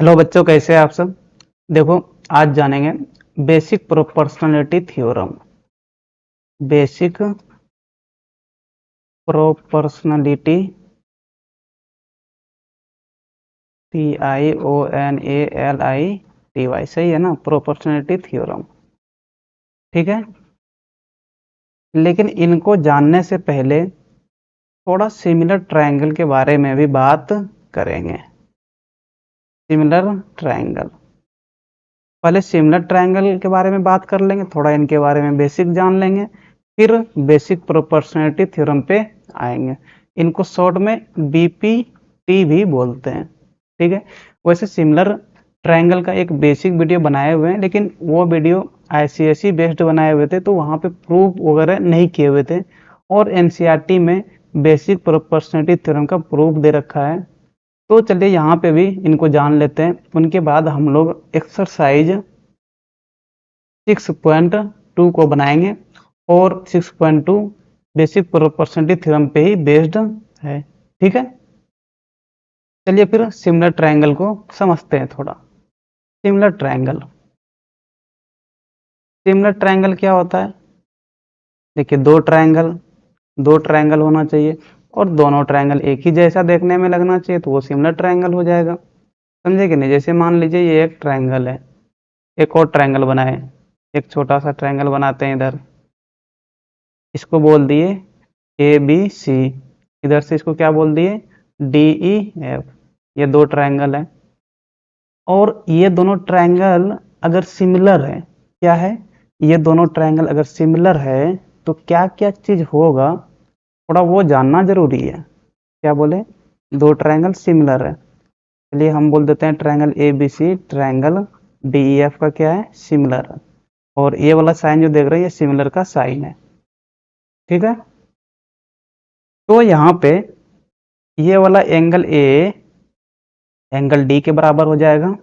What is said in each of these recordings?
Hello बच्चों, कैसे हैं आप सब। देखो, आज जानेंगे basic proportionality theorem. Basic proportionality, PIONALITY, सही है ना। प्रोपोर्शनलिटी थ्योरम, ठीक है। लेकिन इनको जानने से पहले थोड़ा सिमिलर ट्रायंगल के बारे में भी बात करेंगे। सिमिलर ट्रायंगल, पहले सिमिलर ट्रायंगल के बारे में बात कर लेंगे, थोड़ा इनके बारे में बेसिक जान लेंगे, फिर बेसिक प्रोपोर्शनलिटी थ्योरम पे आएंगे। इनको शॉर्ट में बीपीटी भी बोलते हैं, ठीक है। वैसे सिमिलर ट्रायंगल का एक बेसिक वीडियो बनाए हुए हैं, लेकिन वो वीडियो आईसीएसई बेस्ड बनाए हुए थे, तो वहाँ पे प्रूफ वगैरह नहीं किए हुए थे। और एनसीईआरटी में बेसिक प्रोपोर्शनलिटी थ्योरम का प्रूफ दे रखा है। तो चलिए यहाँ पे भी इनको जान लेते हैं। उनके बाद हम लोग एक्सरसाइज 6.2 को बनाएंगे, और 6.2 बेसिक प्रोपोर्शनलिटी थ्योरम पे ही बेस्ड है, ठीक है। चलिए फिर सिमिलर ट्रायंगल को समझते हैं थोड़ा। सिमिलर ट्रायंगल, सिमिलर ट्रायंगल क्या होता है। देखिए, दो ट्रायंगल होना चाहिए, और दोनों ट्रायंगल एक ही जैसा देखने में लगना चाहिए, तो वो सिमिलर ट्रायंगल हो जाएगा। समझे कि नहीं। जैसे मान लीजिए ये एक ट्रायंगल है, एक और ट्रायंगल बनाए, एक छोटा सा ट्रायंगल बनाते हैं इधर, इसको बोल दिए ए बी सी, इधर से इसको क्या बोल दिए डी ई एफ। ये दो ट्रायंगल है, और ये दोनों ट्रायंगल अगर सिमिलर है, क्या है, ये दोनों ट्रायंगल अगर सिमिलर है तो क्या क्या चीज होगा, थोड़ा वो जानना जरूरी है। क्या बोले, दो ट्रायंगल सिमिलर है, चलिए हम बोल देते हैं triangle A B C, triangle D E F का क्या है, सिमिलर है। और ये वाला साइन जो देख रहे हैं, ये सिमिलर का साइन है, ठीक है। तो यहाँ पे ये वाला एंगल ए एंगल डी के बराबर हो जाएगा।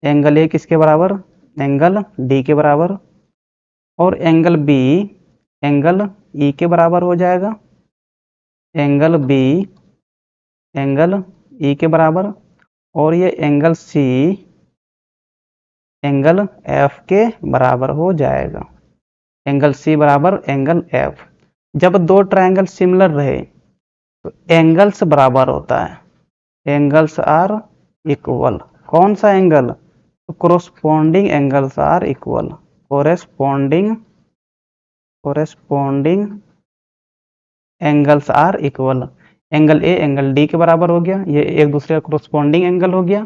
एंगल ए किसके बराबर, एंगल डी के बराबर। और एंगल बी एंगल ई के बराबर हो जाएगा। एंगल बी एंगल ई के बराबर। और ये एंगल सी एंगल एफ के बराबर हो जाएगा। एंगल सी बराबर एंगल एफ। जब दो ट्रायंगल सिमिलर रहे तो एंगल्स बराबर होता है, एंगल्स आर इक्वल। कौन सा एंगल, तो corresponding angles are equal. Corresponding corresponding angles are equal. Angle A angle D के बराबर हो गया, ये एक दूसरे का कोरोस्पोंडिंग एंगल हो गया।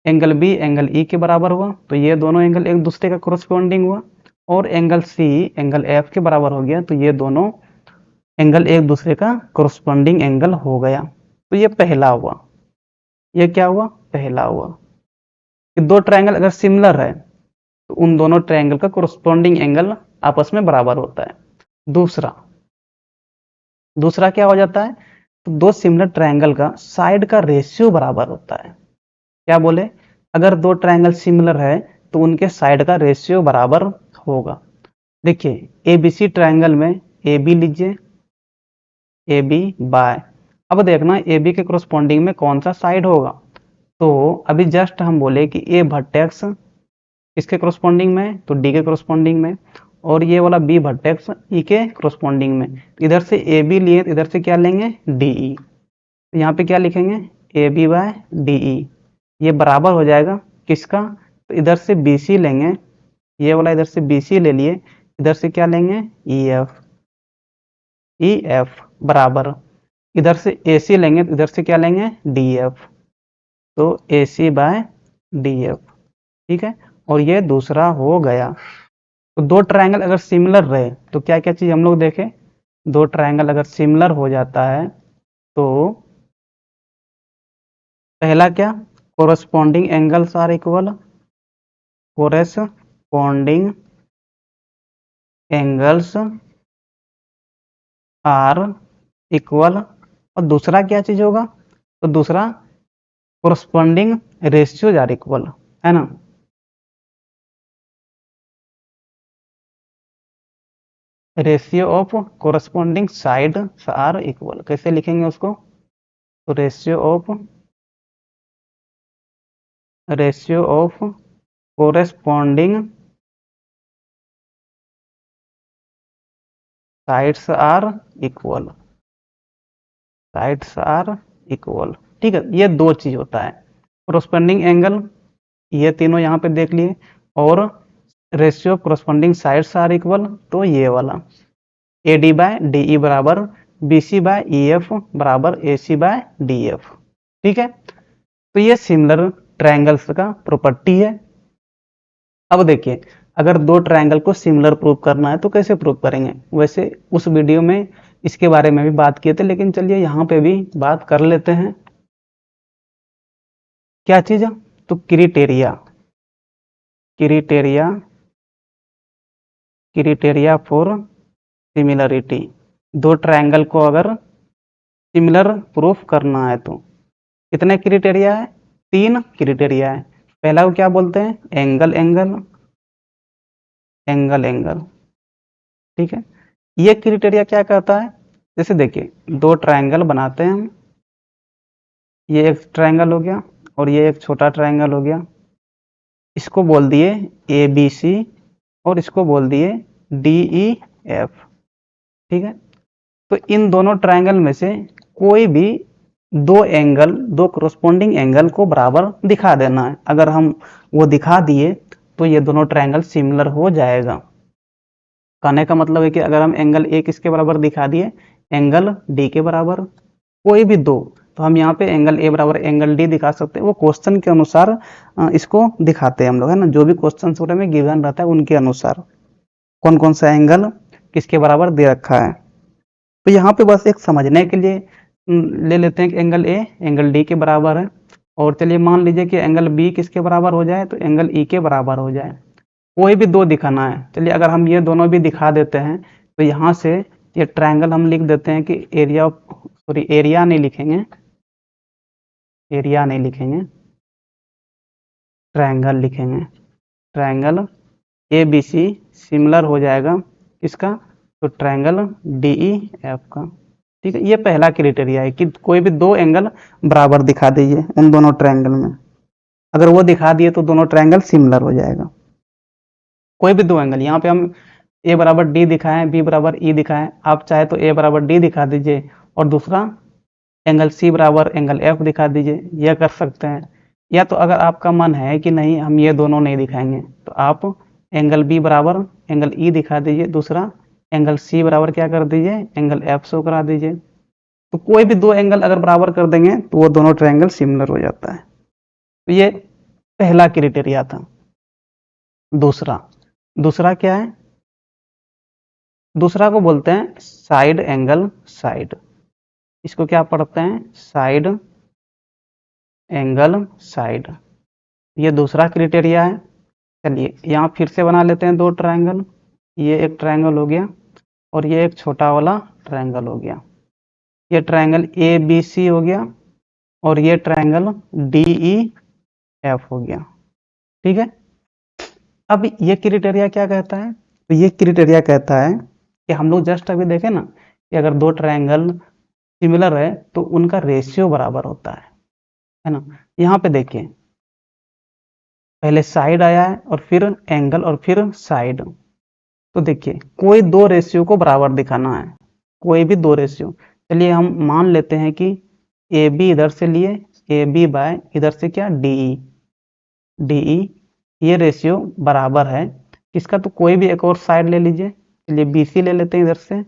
एंगल बी एंगल ई के बराबर हुआ, तो ये दोनों एंगल एक दूसरे का कोरोस्पोंडिंग हुआ। और एंगल सी एंगल एफ के बराबर हो गया, तो ये दोनों एंगल एक दूसरे का कोरोस्पोंडिंग एंगल हो गया। तो ये पहला हुआ, ये क्या हुआ, पहला हुआ कि दो ट्रायंगल अगर सिमिलर है तो उन दोनों ट्रायंगल का कोरोस्पोंडिंग एंगल आपस में बराबर होता है। दूसरा दूसरा क्या हो जाता है, तो दो सिमिलर ट्रायंगल का साइड का रेशियो बराबर होता है। क्या बोले, अगर दो ट्रायंगल सिमिलर है तो उनके साइड का रेशियो बराबर होगा। देखिए, एबीसी ट्रायंगल में ए बी लीजिए, ए बी बाय। अब देखना ए बी के कोरोस्पोंडिंग में कौन सा साइड होगा। तो अभी जस्ट हम बोले कि ए वर्टेक्स किसके कोरोस्पोंडिंग में, तो डी के कोरोस्पोंडिंग में। और ये वाला बी वर्टेक्स ई के कोरोस्पोंडिंग में। इधर से ए बी लिए, इधर से क्या लेंगे, डी ई। तो यहाँ पे क्या लिखेंगे, A B by D E. ये बराबर हो जाएगा किसका, तो इधर से बी सी लेंगे, ये वाला इधर से बी सी ले लिए, इधर से क्या लेंगे, ई एफ। ई एफ बराबर, इधर से ए सी लेंगे, तो इधर से क्या लेंगे, डी एफ। तो ए सी बाय डी एफ, ठीक है। और ये दूसरा हो गया। तो दो ट्रायंगल अगर सिमिलर रहे तो क्या क्या चीज हम लोग देखें। दो ट्रायंगल अगर सिमिलर हो जाता है तो पहला क्या, corresponding angles are equal. Corresponding angles are equal. और दूसरा क्या चीज होगा, तो दूसरा कोरस्पॉन्डिंग रेशियोज आर इक्वल, है ना। Ratio of corresponding side are equal, कैसे लिखेंगे उसको, तो ratio of ratio of corresponding sides are equal, sides are equal. ठीक है, ये दो चीज होता है, कोरेस्पॉन्डिंग एंगल, ये तीनों यहाँ पे देख लिए, और ratio of corresponding sides are equal, तो ये वाला A D by D E बराबर B C by E F बराबर A C by D F. ठीक है, तो ये सिमिलर ट्रायंगल्स का प्रॉपर्टी है। अब देखिए, अगर दो ट्रायंगल को सिमिलर प्रूव करना है तो कैसे प्रूव करेंगे, वैसे उस वीडियो में इसके बारे में भी बात किए थे, लेकिन चलिए यहाँ पे भी बात कर लेते हैं। क्या चीज है, तो criteria, criteria, criteria for similarity. दो ट्रायंगल को अगर सिमिलर प्रूफ करना है तो कितने क्रिटेरिया है, तीन क्रिटेरिया है। पहला को क्या बोलते हैं, एंगल एंगल, एंगल एंगल। ठीक है, ये क्रिटेरिया क्या कहता है, जैसे देखिए दो ट्रायंगल बनाते हैं हम, ये एक ट्रायंगल हो गया और ये एक छोटा ट्रायंगल हो गया, इसको बोल दिए ए बी सी और इसको बोल दिए डी ई एफ। ठीक है, तो इन दोनों ट्रायंगल में से कोई भी दो एंगल, दो कोरोस्पोंडिंग एंगल को बराबर दिखा देना है। अगर हम वो दिखा दिए तो ये दोनों ट्रायंगल सिमिलर हो जाएगा। कहने का मतलब है कि अगर हम एंगल ए किसके बराबर दिखा दिए, एंगल डी के बराबर, कोई भी दो, तो हम यहाँ पे एंगल ए बराबर एंगल डी दिखा सकते हैं। वो क्वेश्चन के अनुसार इसको दिखाते हैं हम लोग, है ना, जो भी क्वेश्चन सूत्र में गिवन रहता है उनके अनुसार कौन कौन सा एंगल किसके बराबर दे रखा है। तो यहाँ पे बस एक समझने के लिए ले लेते हैं कि एंगल ए एंगल डी के बराबर है, और चलिए मान लीजिए कि एंगल बी किसके बराबर हो जाए, तो एंगल ई के बराबर हो जाए। कोई भी दो दिखाना है, चलिए अगर हम ये दोनों भी दिखा देते हैं तो यहाँ से ये ट्रायंगल हम लिख देते हैं कि एरिया, सॉरी एरिया नहीं लिखेंगे, एरिया नहीं लिखेंगे, ट्रायंगल लिखेंगे। Triangle A B C similar हो जाएगा किसका, तो ट्रायंगल डी ई एफ का। ठीक है, ये पहला क्राइटेरिया है कि कोई भी दो एंगल बराबर दिखा दीजिए उन दोनों ट्रायंगल में। अगर वो दिखा दिए तो दोनों ट्रायंगल सिमिलर हो जाएगा। कोई भी दो एंगल, यहाँ पे हम ए बराबर डी दिखाएं, बी बराबर ई दिखाएं, आप चाहे तो ए बराबर डी दिखा दीजिए और दूसरा एंगल सी बराबर एंगल एफ दिखा दीजिए, यह कर सकते हैं। या तो अगर आपका मन है कि नहीं हम ये दोनों नहीं दिखाएंगे, तो आप एंगल बी बराबर एंगल ई दिखा दीजिए, दूसरा एंगल सी बराबर क्या कर दीजिए, एंगल एफ शो करा दीजिए। तो कोई भी दो एंगल अगर बराबर कर देंगे तो वो दोनों ट्रायंगल सिमिलर हो जाता है। तो ये पहला क्राइटेरिया था। दूसरा, दूसरा क्या है, दूसरा को बोलते हैं साइड एंगल साइड। इसको क्या पढ़ते हैं, साइड एंगल साइड। ये दूसरा क्राइटेरिया है। चलिए यहाँ फिर से बना लेते हैं दो ट्रायंगल, ये एक ट्रायंगल हो गया और ये एक छोटा वाला ट्रायंगल हो गया। ये ट्रायंगल ए बी सी हो गया और ये ट्रायंगल डी ई एफ हो गया। ठीक है, अब ये क्राइटेरिया क्या कहता है, तो ये क्राइटेरिया कहता है कि हम लोग जस्ट अभी देखें ना कि अगर दो ट्रायंगल सिमिलर है तो उनका रेशियो बराबर होता है ना। यहाँ पे देखिए पहले साइड आया है और फिर एंगल और फिर साइड, तो देखिए कोई दो रेशियो को बराबर दिखाना है, कोई भी दो रेशियो। चलिए हम मान लेते हैं कि ए बी इधर से लिए, ए बी बाय इधर से क्या डी ई, ये रेशियो बराबर है किसका, तो कोई भी एक और साइड ले लीजिए। चलिए बी सी ले लेते हैं इधर से,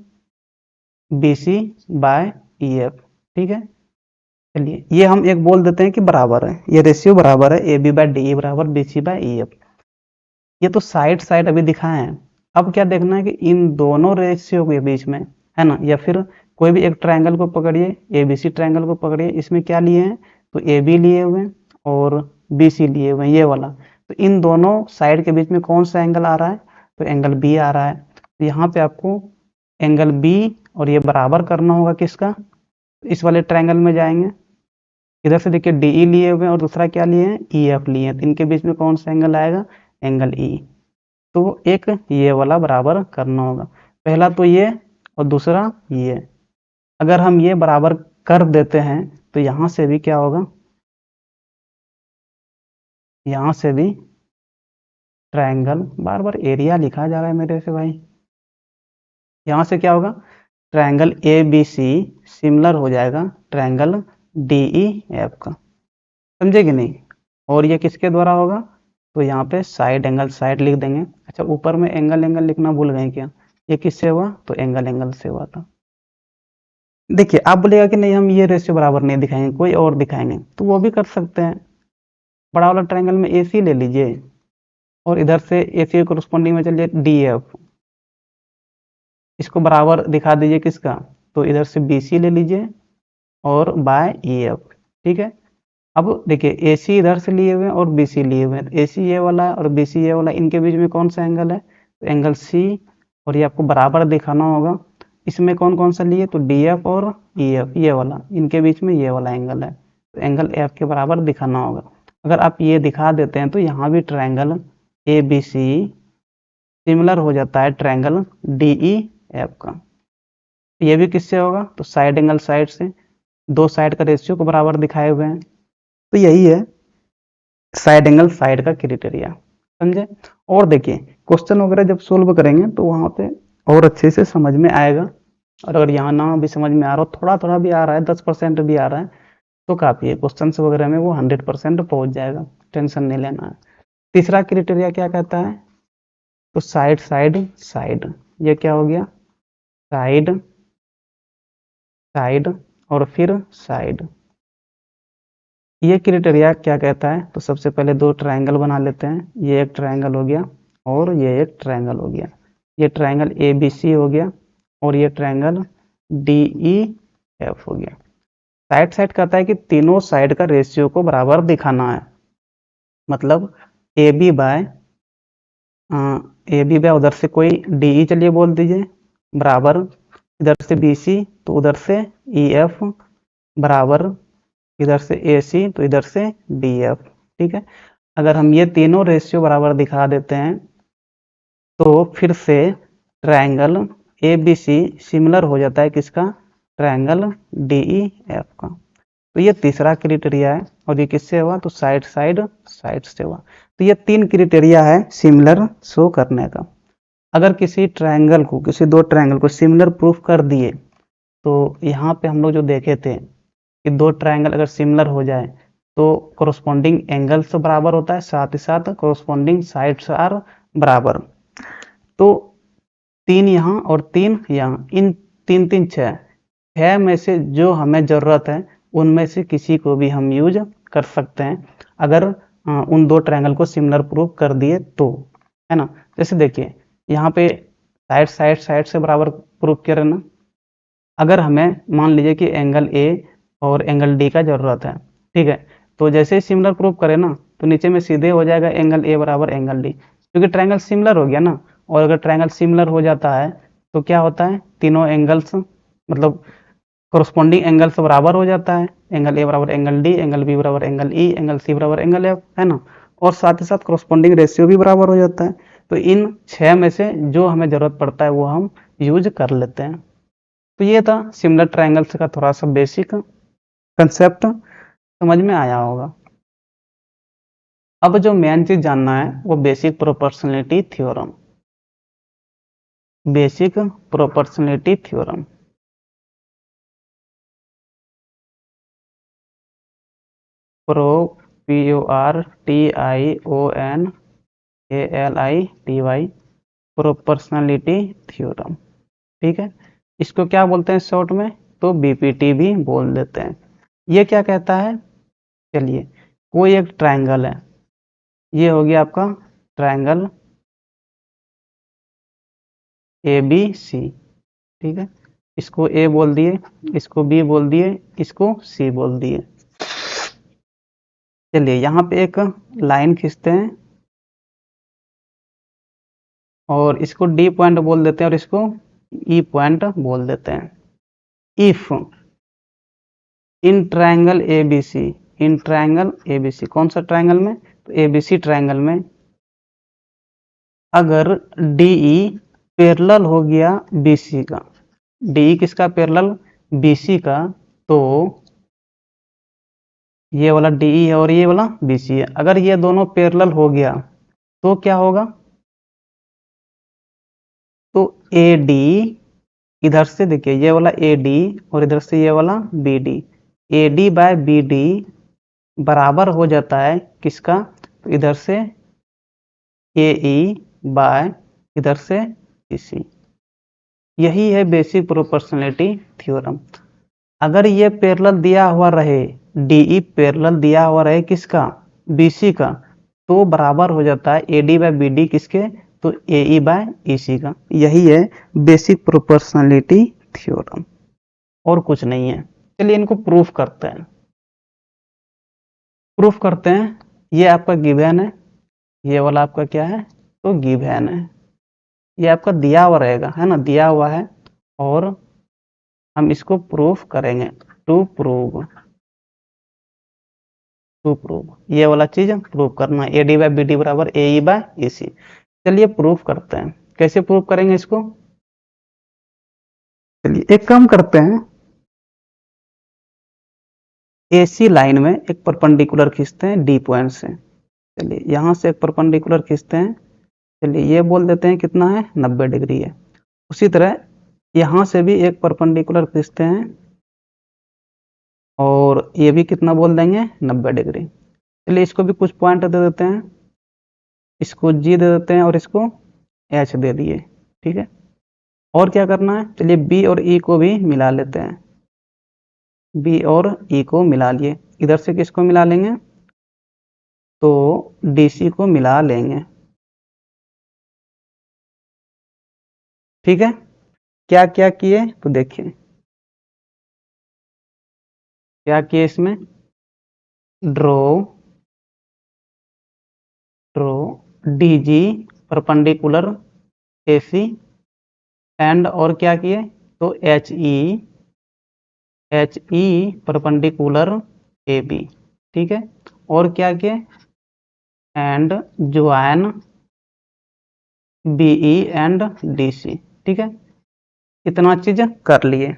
B C by E F. ठीक है, चलिए ये हम एक बोल देते हैं कि बराबर है, ये रेशियो बराबर है, A B by D E बराबर B C by E F. ये तो साइड साइड अभी दिखाए हैं। अब क्या देखना है कि इन दोनों रेशियो के बीच में, है ना, या फिर कोई भी एक ट्रायंगल को पकड़िए, ए बी सी ट्रायंगल को पकड़िए, इसमें क्या लिए हैं, तो ए बी लिए हुए हैं और बी सी लिए हुए हैं, ये वाला। तो इन दोनों साइड के बीच में कौन सा एंगल आ रहा है, तो एंगल बी आ रहा है। तो यहाँ पे आपको एंगल बी और ये बराबर करना होगा किसका, इस वाले ट्रायंगल में जाएंगे, इधर से देखिए डी ई लिए हुए हैं और दूसरा क्या लिए हैं, ई एफ लिए हैं, तो इनके बीच में कौन सा एंगल आएगा, एंगल ई। तो एक ये वाला बराबर करना होगा, पहला तो ये और दूसरा ये। अगर हम ये बराबर कर देते हैं तो यहाँ से भी क्या होगा, यहाँ से भी ट्रायंगल, बार बार एरिया लिखा जा रहा है मेरे से भाई। यहाँ से क्या होगा, triangle A B C similar हो जाएगा ट्रायंगल डी ई एफ का, समझे कि नहीं। और ये किसके द्वारा होगा, तो यहाँ पे साइड एंगल साइड लिख देंगे। अच्छा, ऊपर में एंगल एंगल लिखना भूल गए क्या, ये किससे हुआ, तो एंगल एंगल से हुआ था। देखिए आप बोलेगा कि नहीं हम ये रेशियो बराबर नहीं दिखाएंगे, कोई और दिखाएंगे, तो वो भी कर सकते हैं। बड़ा वाला ट्रायंगल में ए सी ले लीजिए और इधर से ए सी के कोरस्पॉन्डिंग में चलिए डी एफ, इसको बराबर दिखा दीजिए किसका, तो इधर से बी सी ले लीजिए और बाय ई एफ, ठीक है। अब देखिए ए सी इधर से लिए हुए हैं और बी सी लिए हुए हैं, ए सी ये वाला है और बी सी ये वाला, इनके बीच में कौन सा एंगल है, तो एंगल सी, और ये आपको बराबर दिखाना होगा। इसमें कौन कौन सा लिए, तो डी एफ और ई एफ, ये वाला, इनके बीच में ये वाला एंगल है, तो एंगल एफ के बराबर दिखाना होगा। अगर आप ये दिखा देते हैं तो यहाँ भी triangle A B C similar हो जाता है ट्रायंगल डी ई एफ का। ये भी किससे होगा, तो साइड एंगल साइड से, दो साइड का रेशियो को बराबर दिखाए हुए हैं, तो यही है साइड एंगल साइड का क्राइटेरिया, समझे। और देखिए क्वेश्चन वगैरह जब सोल्व करेंगे तो वहां पे और अच्छे से समझ में आएगा। और अगर यहाँ ना भी समझ में आ रहा हो, थोड़ा थोड़ा भी आ रहा है, 10% भी आ रहा है, तो काफी है, क्वेश्चन वगैरह में वो 100% पहुंच जाएगा, टेंशन नहीं लेना है। तीसरा क्राइटेरिया क्या कहता है, तो साइड साइड साइड, ये क्या हो गया, साइड साइड और फिर साइड। ये क्राइटेरिया क्या कहता है, तो सबसे पहले दो ट्रायंगल बना लेते हैं, ये एक ट्रायंगल हो गया और ये एक ट्रायंगल हो गया, ये ट्रायंगल ए बी सी हो गया और ये ट्रायंगल डी ई एफ हो गया। साइड साइड कहता है कि तीनों साइड का रेशियो को बराबर दिखाना है, मतलब ए बी बाय उधर से कोई डी ई चलिए बोल दीजिए बराबर, इधर से बी सी तो उधर से ई एफ बराबर, इधर से ए सी तो इधर से डी एफ, ठीक है। अगर हम ये तीनों रेशियो बराबर दिखा देते हैं तो फिर से triangle A B C similar हो जाता है किसका, ट्रायंगल डी ई एफ का। तो ये तीसरा क्राइटेरिया है, और ये किससे हुआ, तो साइड साइड साइड से हुआ। तो ये तीन क्राइटेरिया है सिमिलर शो करने का। अगर किसी ट्रायंगल को, किसी दो ट्रायंगल को सिमिलर प्रूफ कर दिए, तो यहाँ पे हम लोग जो देखे थे कि दो ट्रायंगल अगर सिमिलर हो जाए तो कोरोस्पॉन्डिंग एंगल्स बराबर होता है, साथ ही साथ कोरोस्पॉन्डिंग साइड्स आर बराबर। तो तीन यहाँ और तीन यहाँ, इन तीन तीन छः में से जो हमें ज़रूरत है उनमें से किसी को भी हम यूज कर सकते हैं, अगर उन दो ट्रायंगल को सिमिलर प्रूफ कर दिए तो, है ना। जैसे देखिए यहाँ पे साइड साइड साइड से बराबर प्रूफ किया ना, अगर हमें मान लीजिए कि एंगल ए और एंगल डी का ज़रूरत है, ठीक है, तो जैसे ही सिमिलर प्रूफ करें ना तो नीचे में सीधे हो जाएगा एंगल ए बराबर एंगल डी, क्योंकि ट्रायंगल सिमिलर हो गया ना। और अगर ट्रायंगल सिमिलर हो जाता है तो क्या होता है, तीनों एंगल्स मतलब कोरस्पॉन्डिंग एंगल्स बराबर हो जाता है, एंगल ए बराबर एंगल डी, एंगल बी बराबर एंगल ई, एंगल सी बराबर एंगल एफ, है ना। और साथ ही साथ कोरस्पॉन्डिंग रेशियो भी बराबर हो जाता है। तो इन छः में से जो हमें ज़रूरत पड़ता है वो हम यूज कर लेते हैं। तो ये था सिमिलर ट्रायंगल्स का थोड़ा सा बेसिक कंसेप्ट, समझ में आया होगा। अब जो मेन चीज जानना है वो basic proportionality theorem, basic proportionality theorem. Pro P O R T I O N A L I T Y, proportionality theorem, ठीक है। इसको क्या बोलते हैं शॉर्ट में, तो बीपीटी भी बोल देते हैं। ये क्या कहता है, चलिए कोई एक ट्रायंगल है, ये हो गया आपका ट्रायंगल ए बी सी, ठीक है। इसको ए बोल दिए, इसको बी बोल दिए, इसको सी बोल दिए। चलिए यहाँ पे एक लाइन खींचते हैं और इसको डी पॉइंट बोल देते हैं और इसको ई पॉइंट बोल देते हैं। If in triangle A B C, in triangle A B C, कौन सा ट्रायंगल में, तो ए बी सी ट्रायंगल में, अगर डी ई पैरेलल हो गया बी सी का, डी ई किसका पैरेलल, बी सी का, तो ये वाला DE है और ये वाला BC है। अगर ये दोनों पैरेलल हो गया तो क्या होगा, तो AD इधर से देखिए ये वाला AD और इधर से ये वाला BD, AD बाय BD बराबर हो जाता है किसका, तो इधर से AE बाय इधर से BC। यही है बेसिक प्रोपोर्शनलिटी थ्योरम। अगर ये पैरेलल दिया हुआ रहे, DE पैरेलल दिया हुआ रहे किसका, BC का, तो बराबर हो जाता है AD बाय BD किसके, तो AE बाय EC का। यही है बेसिक प्रोपोर्शनलिटी थ्योरम, और कुछ नहीं है। चलिए इनको प्रूफ करते हैं। प्रूफ करते हैं। ये आपका गिवन है, ये वाला आपका क्या है, तो गिवन है। ये आपका दिया हुआ रहेगा, है ना, दिया हुआ है, और हम इसको प्रूफ करेंगे। टू प्रूव, टू प्रूव ये वाला चीज प्रूव करना है, AD बाय BD बराबर AE बाय EC। चलिए प्रूफ करते हैं। कैसे प्रूफ करेंगे इसको, चलिए एक काम करते हैं, AC लाइन में एक परपेंडिकुलर खींचते हैं D पॉइंट से। चलिए यहाँ से एक परपेंडिकुलर खींचते हैं। चलिए ये बोल देते हैं कितना है, 90 डिग्री है। उसी तरह यहाँ से भी एक परपेंडिकुलर खींचते हैं और ये भी कितना बोल देंगे, 90 डिग्री। चलिए इसको भी कुछ पॉइंट दे देते हैं, इसको G दे देते हैं और इसको H दे दिए, ठीक है। और क्या करना है, चलिए B और E को भी मिला लेते हैं। B और E को मिला लिए, इधर से किसको मिला लेंगे, तो DC को मिला लेंगे, ठीक है। क्या क्या किए, तो देखिए क्या किए इसमें, draw draw DG perpendicular AC and, और क्या किए, तो HE परपेंडिकुलर AB, ठीक है। और क्या किए, and join BE and DC, ठीक है। इतना चीज कर लिए।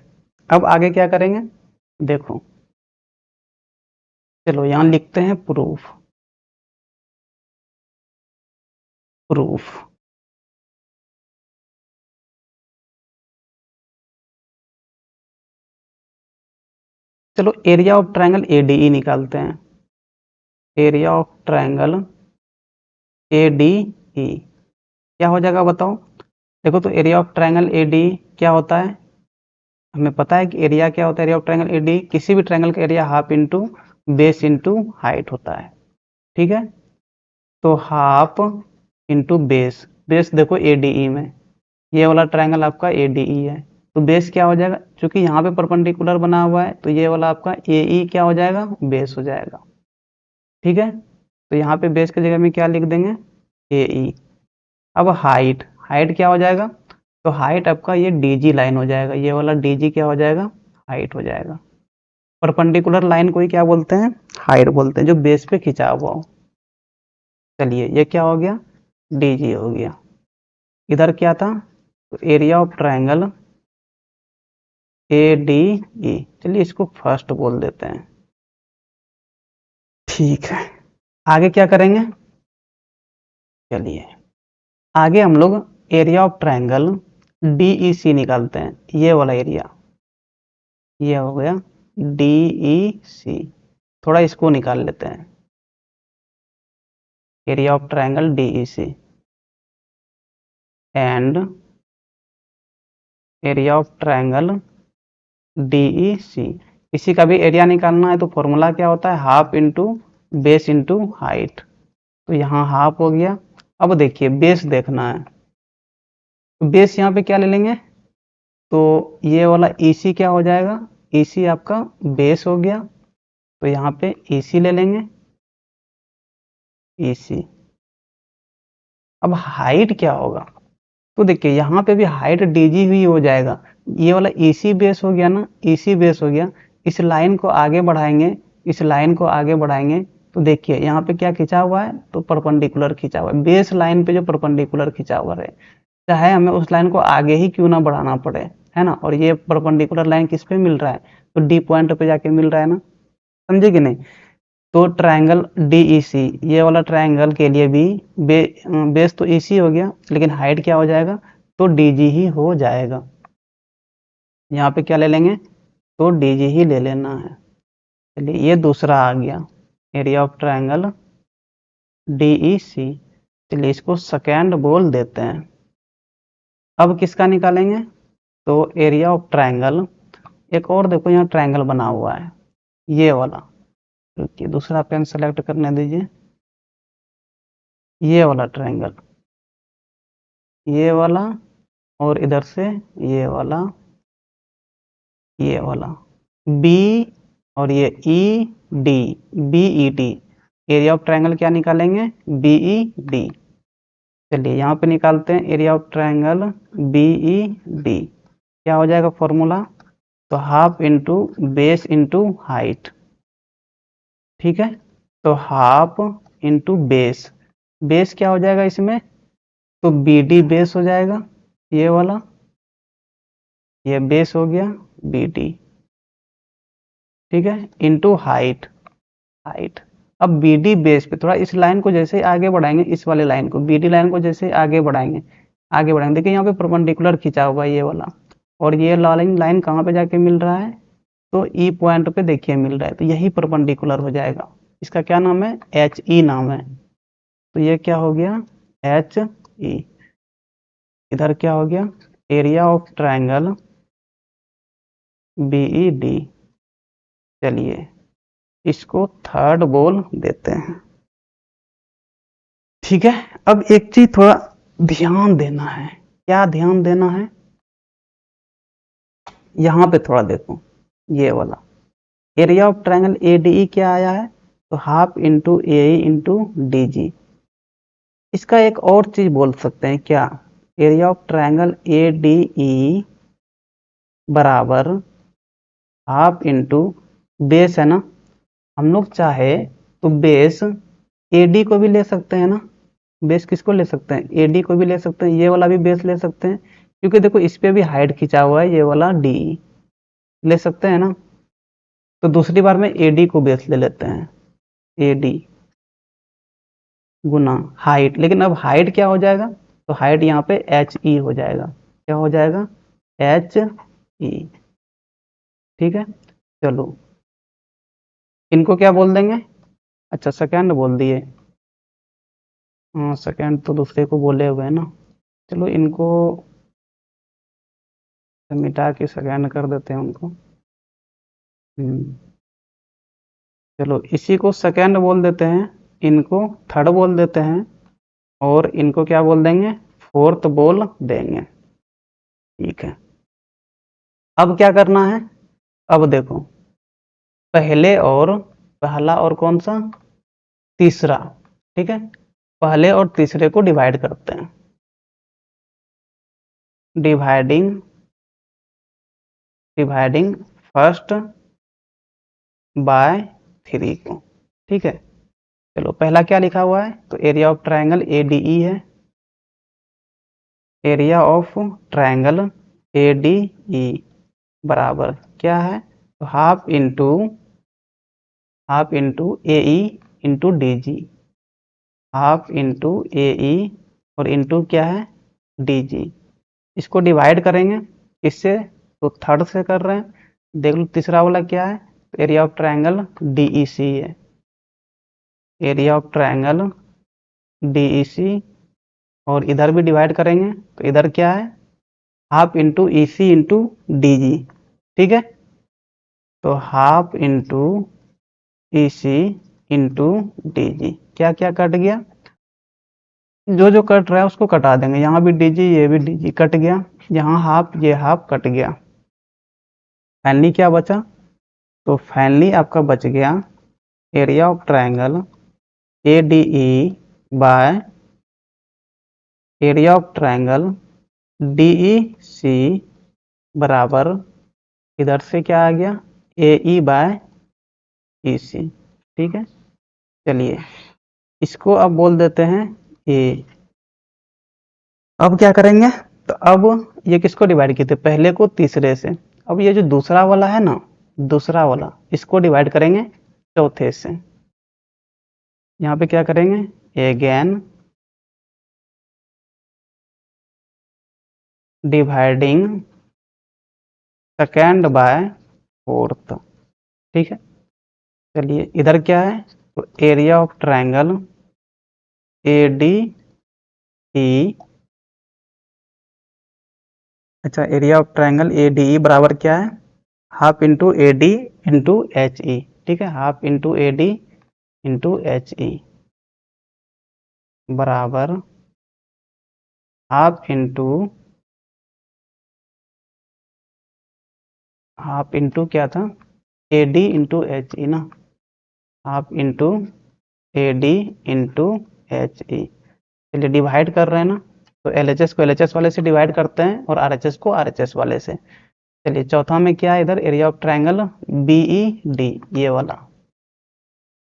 अब आगे क्या करेंगे, देखो, चलो यहाँ लिखते हैं प्रूफ। प्रूफ चलो एरिया ऑफ ट्रायंगल ADE निकालते हैं। एरिया ऑफ ट्रायंगल ADE क्या हो जाएगा बताओ। देखो तो एरिया ऑफ ट्रायंगल ADE क्या होता है, हमें पता है कि एरिया क्या होता है, एरिया ऑफ ट्रायंगल ADE किसी भी ट्रायंगल का area half into base into height होता है, ठीक है। तो हाफ इंटू बेस, बेस देखो ADE में, ये वाला ट्रायंगल आपका ADE है, तो बेस क्या हो जाएगा, क्योंकि यहाँ पे परपेंडिकुलर बना हुआ है, तो ये वाला आपका AE क्या हो जाएगा, बेस हो जाएगा, ठीक है। तो यहाँ पे बेस की जगह में क्या लिख देंगे, AE। अब हाइट, हाइट क्या हो जाएगा, तो हाइट आपका ये DG लाइन हो जाएगा, ये वाला DG क्या हो जाएगा, हाइट हो जाएगा। परपेंडिकुलर लाइन को ही क्या बोलते हैं, हाइट बोलते हैं, जो बेस पे खिंचा हुआ हो। चलिए ये क्या हो गया, DG हो गया। इधर क्या था, तो एरिया ऑफ ट्रायंगल ADE, चलिए इसको फर्स्ट बोल देते हैं, ठीक है। आगे क्या करेंगे, चलिए आगे हम लोग एरिया ऑफ ट्रायंगल DEC निकालते हैं, ये वाला एरिया, ये हो गया DEC। थोड़ा इसको निकाल लेते हैं, area of triangle DEC and area of triangle DEC। इसी का भी एरिया निकालना है, तो फॉर्मूला क्या होता है, half into base into height. तो यहाँ हाफ हो गया। अब देखिए बेस देखना है, तो बेस यहाँ पे क्या ले लेंगे, तो ये वाला EC क्या हो जाएगा, EC आपका बेस हो गया, तो यहाँ पे EC ले लेंगे, EC। अब हाइट क्या होगा, तो देखिए यहाँ पे भी हाइट DG हुई हो जाएगा, ये वाला EC बेस हो गया ना, EC बेस हो गया। इस लाइन को आगे बढ़ाएंगे, इस लाइन को आगे बढ़ाएंगे, तो देखिए यहाँ पे क्या खींचा हुआ है, तो परपेंडिकुलर खींचा हुआ है, बेस लाइन पे जो परपेंडिकुलर खींचा हुआ है, चाहे हमें उस लाइन को आगे ही क्यों ना बढ़ाना पड़े, है ना। और ये परपेंडिकुलर लाइन किस पे मिल रहा है, तो D पॉइंट पे जाके मिल रहा है ना, समझे कि नहीं। तो ट्रायंगल DEC, ये वाला ट्रायंगल के लिए भी बेस तो EC हो गया, लेकिन हाइट क्या हो जाएगा, तो DG ही हो जाएगा। यहाँ पे क्या ले लेंगे, तो DG ही ले लेना है। चलिए ये दूसरा आ गया, एरिया ऑफ ट्रायंगल DEC। चलिए इसको सेकेंड बोल देते हैं। अब किसका निकालेंगे, तो एरिया ऑफ ट्रायंगल, एक और देखो यहाँ ट्रायंगल बना हुआ है, ये वाला, रुकिए दूसरा पेन सेलेक्ट करने दीजिए, ये वाला ट्रायंगल, ये वाला, और इधर से ये वाला, ये वाला बी, और ये ED, BED, area of triangle क्या निकालेंगे, BED। चलिए यहाँ पे निकालते हैं एरिया ऑफ ट्रायंगल BED, क्या हो जाएगा फॉर्मूला, तो half into base into height, ठीक है। तो हाफ इंटू बेस, बेस क्या हो जाएगा इसमें, तो BD बेस हो जाएगा, ये वाला, ये बेस हो गया BD, ठीक है, इंटू हाइट, हाइट। अब BD बेस पे थोड़ा इस लाइन को जैसे आगे बढ़ाएंगे, इस वाले लाइन को, BD लाइन को जैसे आगे बढ़ाएंगे, आगे बढ़ाएंगे, देखिए यहाँ पे परपेंडिकुलर खींचा हुआ है ये वाला, और ये लाइन लाइन कहाँ पे जाके मिल रहा है, तो E पॉइंट पे देखिए मिल रहा है, तो यही परपेंडिकुलर हो जाएगा। इसका क्या नाम है, HE नाम है। तो ये क्या हो गया, HE। इधर क्या हो गया, एरिया ऑफ ट्रायंगल BED। चलिए इसको थर्ड बोल देते हैं, ठीक है। अब एक चीज थोड़ा ध्यान देना है, क्या ध्यान देना है, यहाँ पे थोड़ा देखो, ये वाला एरिया ऑफ ट्रायंगल ADE क्या आया है, तो half into AE into DG। इसका एक और चीज बोल सकते हैं, क्या, एरिया ऑफ ट्रायंगल ADE बराबर हाफ इंटू बेस है ना, हम लोग चाहे तो बेस AD को भी ले सकते हैं ना, बेस किसको ले सकते हैं, AD को भी ले सकते हैं, ये वाला भी बेस ले सकते हैं, क्योंकि देखो इस पे भी हाइट खींचा हुआ है, ये वाला DE ले सकते हैं ना। तो दूसरी बार में AD को बेस ले लेते हैं, AD गुना हाइट, लेकिन अब हाइट क्या हो जाएगा, तो हाइट यहाँ पे HE हो जाएगा, क्या हो जाएगा, HE, ठीक है। चलो इनको क्या बोल देंगे, अच्छा सेकेंड बोल दिए, हाँ सेकेंड तो दूसरे को बोले हुए हैं ना, चलो इनको मिटा के सेकेंड कर देते हैं उनको। चलो इसी को सेकेंड बोल देते हैं, इनको थर्ड बोल देते हैं, और इनको क्या बोल देंगे, फोर्थ बोल देंगे, ठीक है। अब क्या करना है, अब देखो पहले और पहला और कौन सा, तीसरा, ठीक है, पहले और तीसरे को डिवाइड करते हैं, डिवाइडिंग डिवाइडिंग फर्स्ट बाय 3 को, ठीक है। चलो पहला क्या लिखा हुआ है, तो एरिया ऑफ ट्रायंगल ADE है, एरिया ऑफ ट्रायंगल ADE बराबर क्या है, तो half into AE into DG, half into AE और इंटू क्या है, DG। इसको डिवाइड करेंगे इससे, तो थर्ड से कर रहे हैं, देख लो तीसरा वाला क्या है, एरिया ऑफ ट्रायंगल DEC है, एरिया ऑफ ट्रायंगल DEC, और इधर भी डिवाइड करेंगे, तो इधर क्या है, half into EC into DG, ठीक है। तो half into EC into DG, क्या क्या कट गया, जो जो कट रहा है उसको कटा देंगे, यहाँ भी DG ये भी DG कट गया, यहाँ हाफ ये हाफ कट गया, फाइनली क्या बचा, तो फाइनली आपका बच गया area of triangle ADE bye area of triangle DEC बराबर, इधर से क्या आ गया, AE बाय EC, ठीक है। चलिए इसको अब बोल देते हैं A। अब क्या करेंगे, तो अब ये किसको डिवाइड किए थे, पहले को तीसरे से, अब ये जो दूसरा वाला है ना, दूसरा वाला इसको डिवाइड करेंगे चौथे से, यहाँ पे क्या करेंगे, again dividing second by fourth. ठीक है, चलिए इधर क्या है, तो area of triangle A D E, अच्छा area of triangle A D E बराबर क्या है, half into A D into H E. ठीक है, half into A D into H E बराबर हाफ इंटू क्या था, A D into H E ना, half into A D into H E. चलिए डिवाइड कर रहे हैं ना, तो एल एच एस को एल एच एस वाले से डिवाइड करते हैं और आर एच एस को आर एच एस वाले से। चलिए चौथा में क्या है, इधर area of triangle B E D, ये वाला,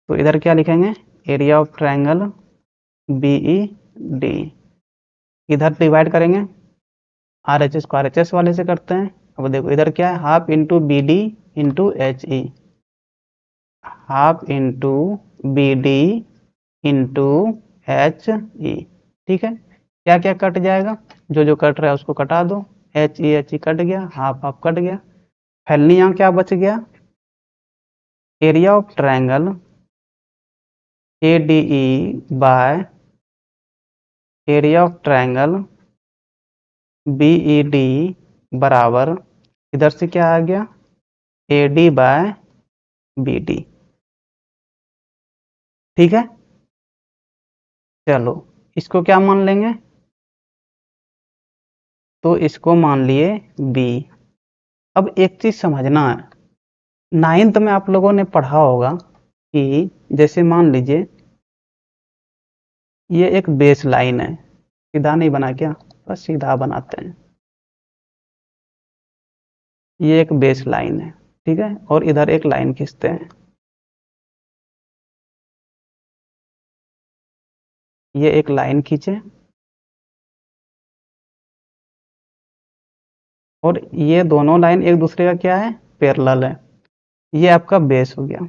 तो इधर क्या लिखेंगे, area of triangle B E D, इधर डिवाइड करेंगे, आर एच एस को आर एच एस वाले से करते हैं। अब देखो इधर क्या है, half into B D into H E, half into B D into H E. ठीक है, क्या क्या कट जाएगा, जो जो कट रहा है उसको कटा दो, एच ई कट गया, हाफ हाफ कट गया, फैलनी यहाँ क्या बच गया, area of triangle A D E by area of triangle B E D बराबर, इधर से क्या आ गया, A D by B D. ठीक है, चलो इसको क्या मान लेंगे, तो इसको मान लिए बी। अब एक चीज समझना है, नाइन्थ में आप लोगों ने पढ़ा होगा कि जैसे मान लीजिए ये एक बेस लाइन है, सीधा नहीं बना क्या, बस सीधा बनाते हैं, ये एक बेस लाइन है, ठीक है, और इधर एक लाइन खींचते हैं, ये एक लाइन खींचे और ये दोनों लाइन एक दूसरे का क्या है, पैरेलल है, ये आपका बेस हो गया।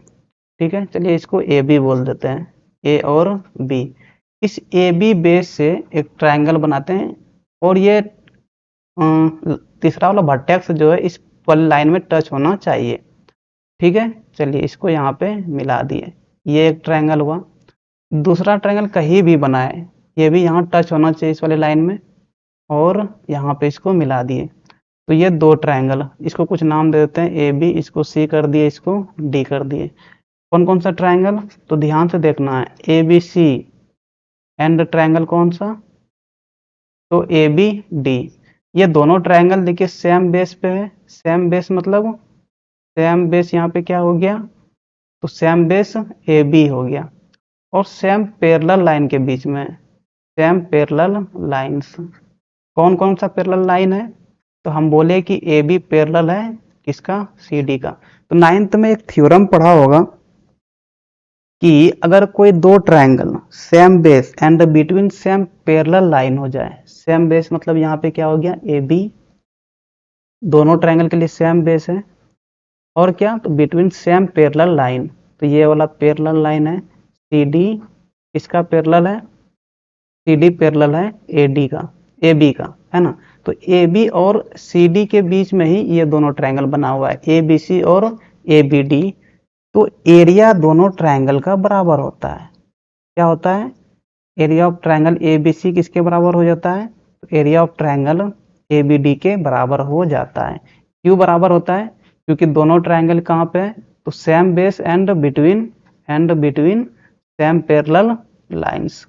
ठीक है, चलिए इसको ए बी बोल देते हैं, ए और बी। इस ए बी बेस से एक ट्रायंगल बनाते हैं और ये तीसरा वाला वर्टेक्स जो है इस वाली लाइन में टच होना चाहिए। ठीक है, चलिए इसको यहाँ पे मिला दिए, ये एक ट्रायंगल हुआ। दूसरा ट्रायंगल कहीं भी बनाए, ये भी यहाँ टच होना चाहिए इस वाली लाइन में, और यहाँ पे इसको मिला दिए, तो ये दो ट्रायंगल, इसको कुछ नाम दे देते हैं, ए बी, इसको सी कर दिए, इसको डी कर दिए। कौन कौन सा ट्रायंगल, तो ध्यान से देखना है, A B C and triangle कौन सा, तो ए बी डी। ये दोनों ट्रायंगल देखिए सेम बेस पे है, सेम बेस मतलब सेम बेस यहाँ पे क्या हो गया, तो सेम बेस ए बी हो गया, और सेम पैरेलल लाइन के बीच में, सेम पैरेलल लाइंस, कौन कौन सा पैरेलल लाइन है, तो हम बोले कि ए बी पैरेलल है किसका, सी डी का। तो नाइन्थ में एक थ्योरम पढ़ा होगा कि अगर कोई दो triangle same base and between same parallel line हो जाए, सेम बेस मतलब यहाँ पे क्या हो गया, ए बी, दोनों ट्रायंगल के लिए सेम बेस है, और क्या, तो बिटवीन सेम पैरेलल लाइन, तो ये वाला पैरेलल लाइन है, सी डी इसका पैरेलल है, सी डी पैरेलल है ए डी का, ए बी का, है ना। तो ए बी और सी डी के बीच में ही ये दोनों ट्रायंगल बना हुआ है, ए बी सी और ए बी डी। तो एरिया दोनों ट्रायंगल का बराबर होता है, क्या होता है, area of triangle A B C किसके बराबर हो जाता है, तो area of triangle A B D के बराबर हो जाता है। क्यों बराबर होता है, क्योंकि दोनों ट्रायंगल कहाँ पे है, तो same base and between same parallel lines.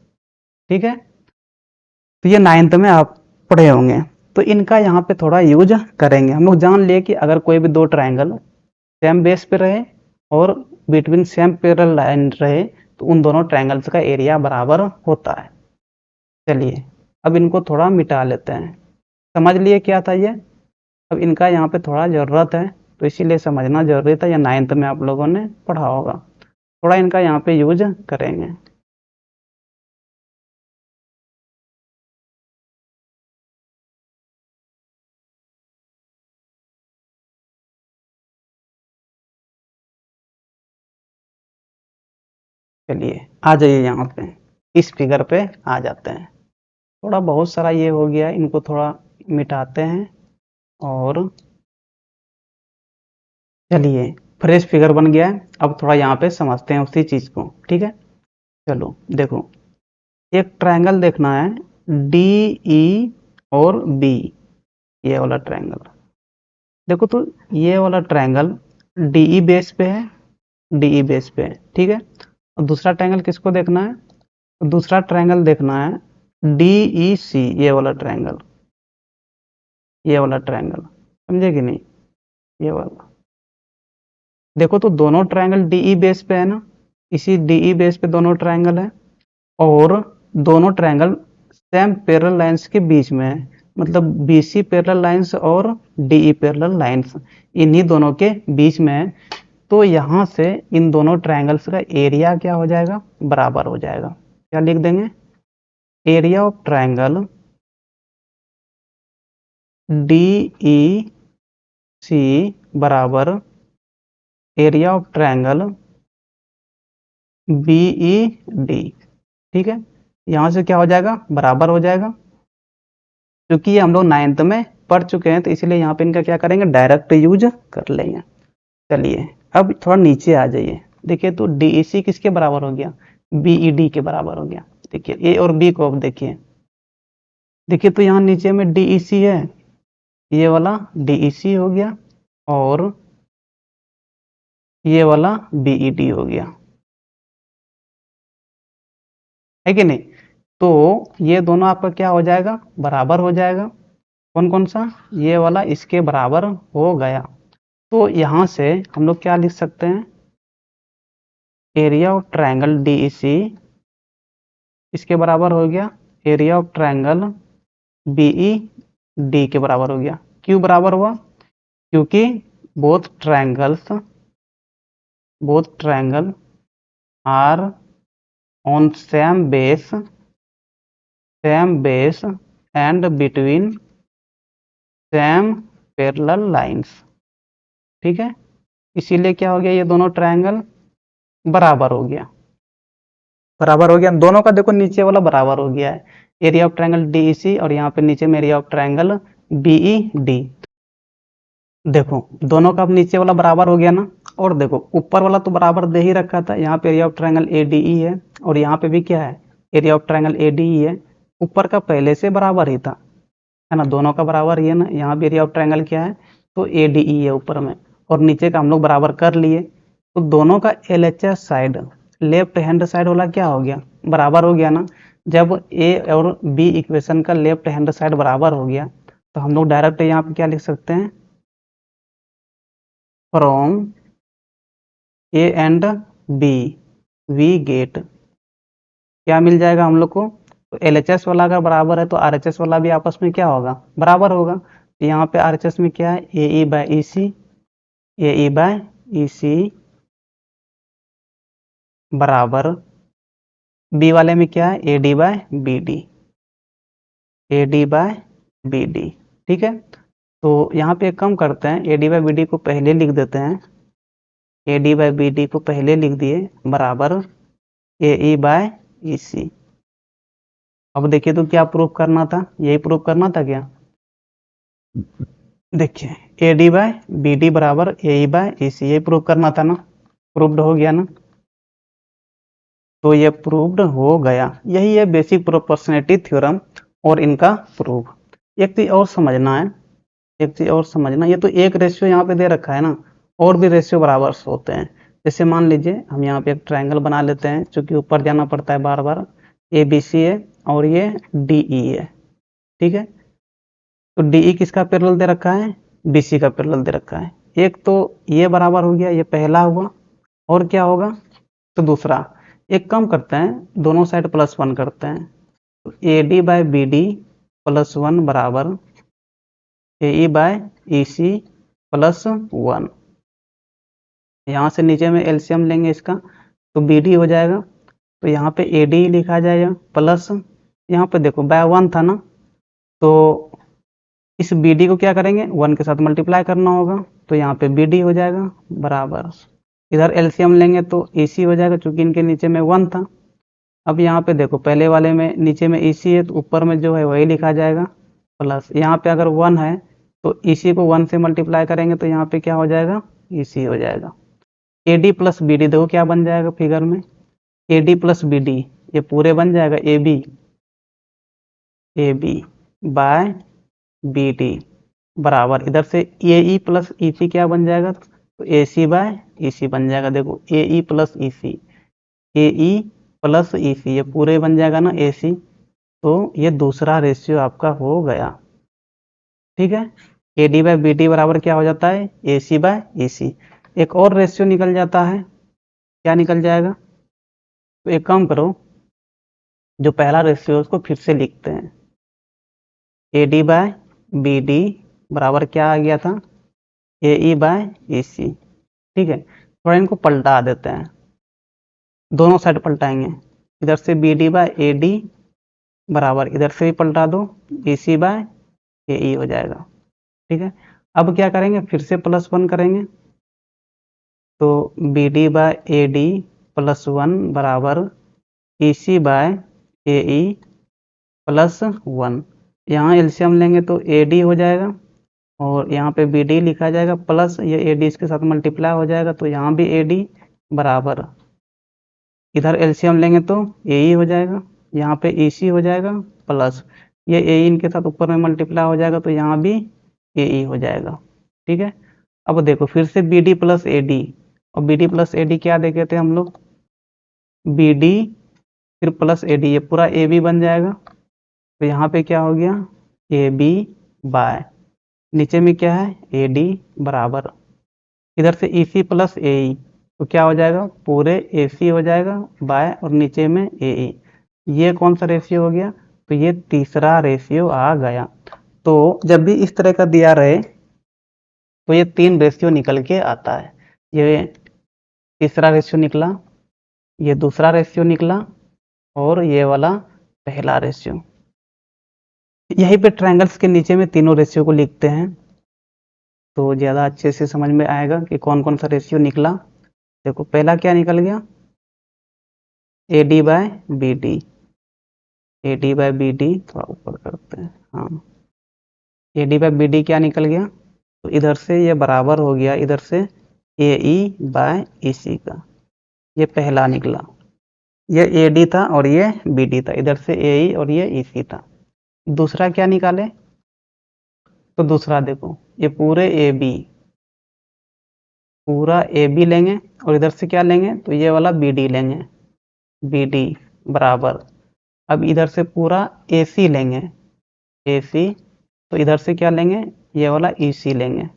ठीक है, तो ये नाइन्थ में आप पढ़े होंगे, तो इनका यहाँ पे थोड़ा यूज करेंगे। हम लोग जान लिए कि अगर कोई भी दो ट्रायंगल सेम बेस पे रहे और बिटवीन सेम पैरेलल लाइन रहे, तो उन दोनों ट्रायंगल्स का एरिया बराबर होता है। चलिए अब इनको थोड़ा मिटा लेते हैं, समझ लिए क्या था ये, अब इनका यहाँ पे थोड़ा ज़रूरत है, तो इसीलिए समझना जरूरी था, या नाइन्थ में आप लोगों ने पढ़ा होगा, थोड़ा इनका यहाँ पे यूज करेंगे। चलिए आ जाइए यहाँ पे, इस फिगर पे आ जाते हैं। थोड़ा बहुत सारा ये हो गया, इनको थोड़ा मिटाते हैं और चलिए फ्रेश फिगर बन गया है। अब थोड़ा यहाँ पे समझते हैं उसी चीज को, ठीक है। चलो देखो, एक ट्रायंगल देखना है डी ई और बी, ये वाला ट्रायंगल। देखो तो ये वाला ट्रायंगल डीई बेस पे है, डीई बेस पे है, ठीक है। और दूसरा ट्रायंगल किसको देखना है? तो दूसरा ट्रायंगल देखना है डीई सी, ये वाला ट्रायंगल, ये वाला ट्रायंगल, समझे कि नहीं? ये वाला देखो तो दोनों ट्रायंगल डीई बेस पे है ना, इसी डीई बेस पे दोनों ट्रायंगल है, और दोनों ट्रायंगल सेम पैरेलल लाइंस के बीच में है, मतलब बीसी पैरेलल लाइंस और डीई पैरेलल लाइंस इन्हीं दोनों के बीच में है। तो यहाँ से इन दोनों ट्रायंगल्स का एरिया क्या हो जाएगा? बराबर हो जाएगा। क्या लिख देंगे? Area of triangle D E C बराबर area of triangle B E D, ठीक है। यहाँ से क्या हो जाएगा? बराबर हो जाएगा। क्योंकि ये हम लोग 9th में पढ़ चुके हैं, तो इसलिए यहाँ पे इनका क्या करेंगे? डायरेक्ट यूज कर लेंगे। चलिए अब थोड़ा नीचे आ जाइए। देखिए तो डीईसी किसके बराबर हो गया? बीईडी के बराबर हो गया। देखिए ए और बी को अब देखिए, देखिए तो यहाँ नीचे में डीईसी है, ये वाला डीईसी हो गया, और ये वाला बीईडी हो गया, है कि नहीं? तो ये दोनों आपका क्या हो जाएगा? बराबर हो जाएगा। कौन कौन सा? ये वाला इसके बराबर हो गया। तो यहाँ से हम लोग क्या लिख सकते हैं? एरिया ऑफ ट्रायंगल डीईसी इसके बराबर हो गया area of triangle B E D के बराबर हो गया। क्यों बराबर हुआ? क्योंकि both triangle are on same base and between same parallel lines, ठीक है। इसीलिए क्या हो गया? ये दोनों ट्रायंगल बराबर हो गया, बराबर हो गया दोनों का। देखो नीचे वाला बराबर हो गया है, एरिया ऑफ ट्रायंगल डीईसी, और यहाँ पे नीचे में एरिया ऑफ ट्रायंगल बीईडी। देखो दोनों का अब नीचे वाला बराबर हो गया ना। और देखो ऊपर वाला तो बराबर दे ही रखा था, यहाँ पे एरिया ऑफ ट्रायंगल एडीई है, और यहाँ पे भी क्या है? एरिया ऑफ ट्रायंगल एडीई है। ऊपर का पहले से बराबर ही था, है ना, दोनों का बराबर ही है ना। यहाँ भी एरिया ऑफ ट्रायंगल क्या है? तो एडीई है ऊपर में, और नीचे का हम लोग बराबर कर लिए। तो दोनों का LHS side, left hand side वाला क्या हो गया? बराबर हो गया ना। जब ए और बी इक्वेशन का लेफ्ट हैंड साइड बराबर हो गया, तो हम लोग डायरेक्ट यहाँ पे क्या लिख सकते हैं? From A and B we get, क्या मिल जाएगा हम लोग को? तो एलएचएस वाला अगर बराबर है तो आरएचएस वाला भी आपस में क्या होगा? बराबर होगा। तो यहाँ पे आरएचएस में क्या है? AE by EC, AE by EC बराबर बी वाले में क्या है? AD by BD, AD by BD, ठीक है। तो यहाँ पे एक काम करते हैं, एडी बाय बीडी को पहले लिख देते हैं, एडी बाय बीडी को पहले लिख दिए बराबर एई बाय ईसी। अब देखिए तो क्या प्रूफ करना था? यही प्रूफ करना था क्या? देखिए एडी बाय बीडी बराबर एई बाय ईसी, यही प्रूफ करना था ना। प्रूव्ड हो गया ना। तो ये प्रूव्ड हो गया। यही है बेसिक प्रोपोर्शनैलिटी थ्योरम और इनका प्रूफ। एक चीज और समझना है, एक चीज और समझना, ये तो एक रेशियो यहाँ पे दे रखा है ना, और भी रेशियो बराबर होते हैं। जैसे मान लीजिए हम यहाँ पे एक ट्रायंगल बना लेते हैं, क्योंकि ऊपर जाना पड़ता है बार बार। ए बी सी है और ये डी ई है, ठीक है। तो डी ई किसका पैरेलल दे रखा है? बी सी का पैरेलल दे रखा है। एक तो ये बराबर हो गया, ये पहला हुआ, और क्या होगा? तो दूसरा। एक काम करते हैं, दोनों साइड +1 करते हैं, तो A D by B D +1 बराबर ए ई बाय ई सी +1। यहाँ से नीचे में एलसीएम लेंगे इसका, तो बी डी हो जाएगा। तो यहाँ पे ए डी लिखा जाएगा प्लस, यहाँ पे देखो बाय 1 था ना, तो इस बी डी को क्या करेंगे? 1 के साथ मल्टीप्लाई करना होगा, तो यहाँ पे बी डी हो जाएगा बराबर इधर एलसीएम लेंगे तो ईसी हो जाएगा, चूंकि इनके नीचे में 1 था। अब यहाँ पे देखो पहले वाले में नीचे में ईसी है तो ऊपर में जो है वही लिखा जाएगा प्लस, यहाँ पे अगर 1 है तो ईसी को 1 से मल्टीप्लाई करेंगे तो यहाँ पे क्या हो जाएगा, ईसी हो जाएगा। एडी प्लस बीडी देखो क्या बन जाएगा फिगर में, एडी प्लस बीडी ये पूरे बन जाएगा एबी बाय बीडी बराबर इधर से एई प्लस ईसी क्या बन जाएगा, तो एसी बाय ईसी बन जाएगा। देखो एई प्लस ईसी, एई प्लस ईसी ये पूरे बन जाएगा ना एसी, तो ये दूसरा रेशियो आपका हो गया। ठीक है, एडी बाय बीडी बराबर क्या हो जाता है, एसी बाय ईसी। एक और रेशियो निकल जाता है, क्या निकल जाएगा, तो एक काम करो, जो पहला रेशियो है उसको फिर से लिखते हैं। एडी बाय बीडी बराबर क्या आ गया था, एई बाय ईसी। ठीक है, थोड़ा इनको पलटा देते हैं, दोनों साइड पलटाएंगे। इधर से बीडी बाय एडी बराबर इधर से भी पलटा दो, ईसी बाय एई हो जाएगा। ठीक है, अब क्या करेंगे, फिर से +1 करेंगे, तो बीडी बाय एडी +1 बराबर ईसी बाय एई +1। यहाँ एलसीएम लेंगे तो एडी हो जाएगा और यहाँ पे बीडी लिखा जाएगा प्लस ये एडी इसके साथ मल्टीप्लाई हो जाएगा, तो यहाँ भी एडी बराबर इधर एलसीएम लेंगे तो एई हो जाएगा, यहाँ पे ईसी हो जाएगा प्लस ये एई इनके साथ ऊपर में मल्टीप्लाई हो जाएगा, तो यहाँ भी एई हो जाएगा। ठीक है, अब देखो फिर से बीडी प्लस एडी, और बीडी प्लस एडी क्या देखे थे हम लोग, बीडी फिर प्लस एडी ये पूरा ए बी बन जाएगा, तो यहाँ पे क्या हो गया, ए बी बाय नीचे में क्या है ए डी बराबर इधर से ई सी प्लस ए ई, तो क्या हो जाएगा, पूरे ए सी हो जाएगा बाय और नीचे में ए ई। ये कौन सा रेशियो हो गया, तो ये तीसरा रेशियो आ गया। तो जब भी इस तरह का दिया रहे तो ये 3 रेशियो निकल के आता है, ये तीसरा रेशियो निकला, ये दूसरा रेशियो निकला और ये वाला पहला रेशियो। यहीं पे ट्रायंगल्स के नीचे में तीनों रेशियो को लिखते हैं तो ज़्यादा अच्छे से समझ में आएगा कि कौन कौन सा रेशियो निकला। देखो पहला क्या निकल गया, A D by B D, A D by B D थोड़ा ऊपर करते हैं, हाँ A D by B D क्या निकल गया, तो इधर से ये बराबर हो गया इधर से ए ई बाय ई सी का, ये पहला निकला, ये ए डी था और ये बी डी था, इधर से ए ई और ये ई सी था। दूसरा क्या निकाले, तो दूसरा देखो ये पूरे ए बी, पूरा ए बी लेंगे और इधर से क्या लेंगे, तो ये वाला बी डी लेंगे, बी डी बराबर अब इधर से पूरा ए सी लेंगे, ए सी तो इधर से क्या लेंगे, ये वाला ई सी लेंगे,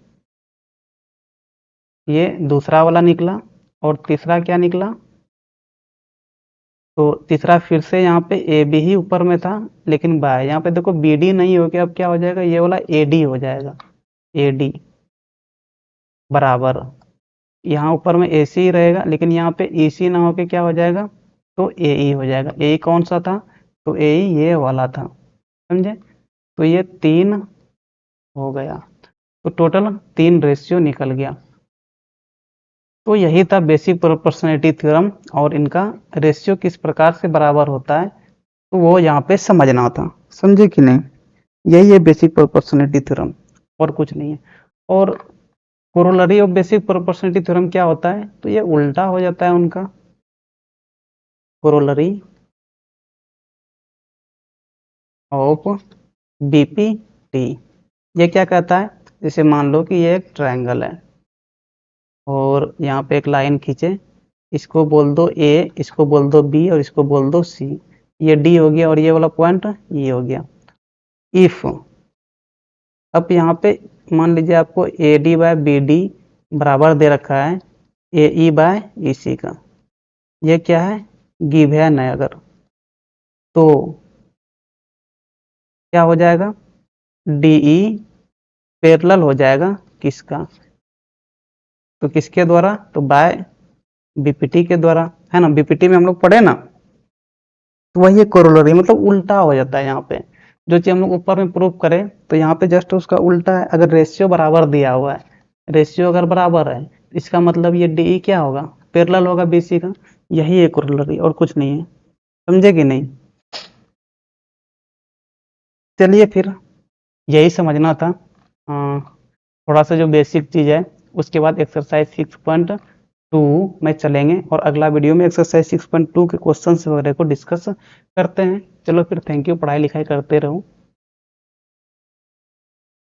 ये दूसरा वाला निकला। और तीसरा क्या निकला, तो तीसरा फिर से यहाँ पे ए बी ही ऊपर में था लेकिन बाय, यहाँ पे देखो बी डी नहीं हो गया, अब क्या हो जाएगा, ये वाला ए डी हो जाएगा, ए डी बराबर यहाँ ऊपर में ए सी रहेगा लेकिन यहाँ पे ई सी ना होके क्या हो जाएगा, तो ए ई हो जाएगा। ए ई कौन सा था, तो ए ई ये वाला था, समझे, तो ये 3 हो गया, तो टोटल 3 रेशियो निकल गया। तो यही था बेसिक प्रोपोर्शनैलिटी थ्योरम और इनका रेशियो किस प्रकार से बराबर होता है, तो वो यहाँ पे समझना था, समझे कि नहीं, यही है बेसिक प्रोपोर्शनैलिटी थ्योरम और कुछ नहीं है। और corollary of basic proportionality theorem क्या होता है, तो ये उल्टा हो जाता है उनका, कोरोलरी ऑफ बीपीटी ये क्या कहता है, जैसे मान लो कि ये एक ट्रायंगल है और यहाँ पे एक लाइन खींचे, इसको बोल दो ए, इसको बोल दो बी और इसको बोल दो सी, ये डी हो गया और ये वाला पॉइंट ये हो गया। इफ अब यहाँ पे मान लीजिए आपको A D by B D बराबर दे रखा है ए ई बाय ई सी का, ये क्या है गिवन है, अगर तो क्या हो जाएगा, डी ई पैरेलल हो जाएगा किसका, तो किसके द्वारा, तो बाय बीपीटी के द्वारा, है ना, बीपीटी में हम लोग पढ़े ना, तो वही कोरोलरी मतलब उल्टा हो जाता है। यहाँ पे जो चीज हम लोग ऊपर में प्रूव करें तो यहाँ पे जस्ट उसका उल्टा है। अगर रेशियो बराबर दिया हुआ है, रेशियो अगर बराबर है इसका मतलब ये डी क्या होगा, पैरेलल होगा बीसी का, यही है कोरोलरी और कुछ नहीं है, समझे कि नहीं। चलिए फिर यही समझना था। थोड़ा सा जो बेसिक चीज़ है, उसके बाद एक्सरसाइज 6.2 में चलेंगे और अगला वीडियो में एक्सरसाइज 6.2 के क्वेश्चन वगैरह को डिस्कस करते हैं। चलो फिर, थैंक यू, पढ़ाई लिखाई करते रहो।